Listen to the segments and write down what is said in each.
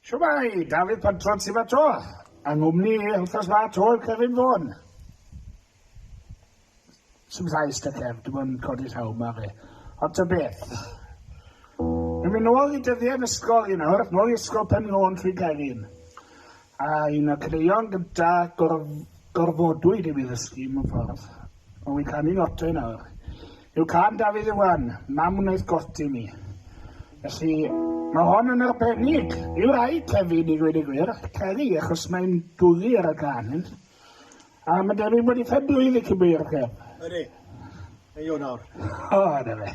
Siwmai, Dafydd Pantrod sy'n fato. Ang umni, wrthos fa to, Cefn Fôn. Sy'n llais da cef, dim ond codi llaw ma chi. Ond ta beth. Mi'n mynd nôl i dyddiau yn ysgol i nawr, nôl i ysgol Penlôn trwy Cefn. A un o cyneuon gyda gorfodwyd i mi ddysgu mewn ffordd. Ond wy'n canu noto i nawr. Yw can Dafydd Iwan, mam wnaeth goti mi. Felly, mae hon yn arbennig. Yw rai Cefn i gweud y gwir. Ceri, achos mae'n dwlu ar y can. A mae Dewi wedi ffedrwydd i cybwyr cef. Ydy. Ei o nawr. O, yna fe.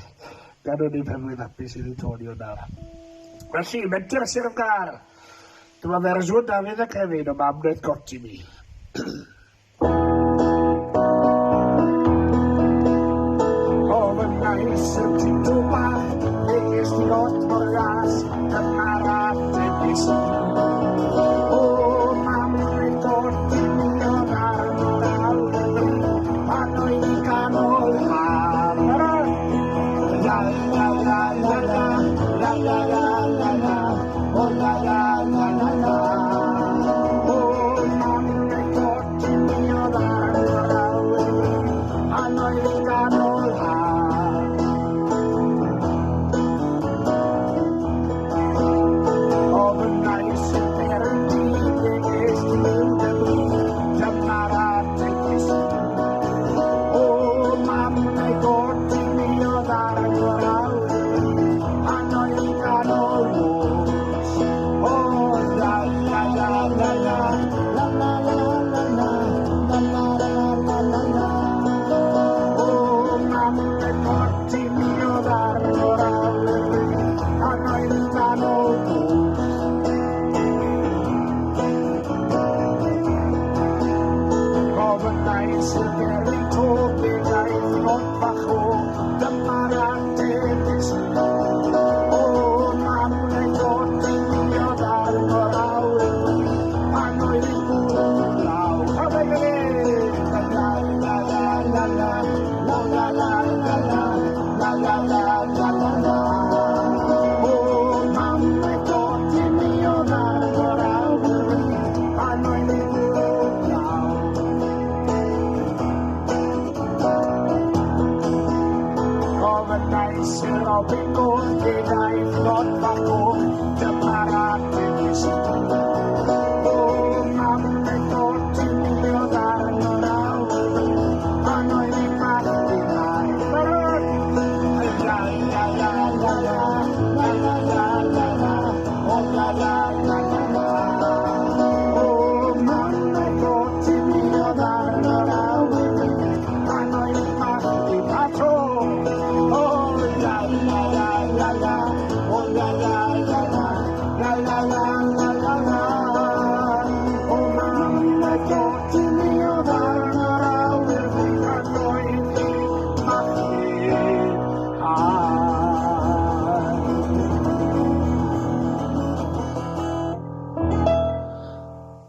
Gadw ni ffedrwydd apus i dditoni o nawr. Felly, menter sy'r gar. Dyma ferswn Dafydd a Cefn o mam wnaeth goti mi. Nice and to buy, it's the old glass, the Marathi is. Oh, Mamma, don't give me your arm, I know you can all have. La la la la la, la la la la la, oh la la la la la. Oh, Mamma, don't give me your arm, I know you can all have.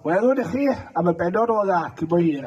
Welwn i chi am y benod o dda cyn bo hir.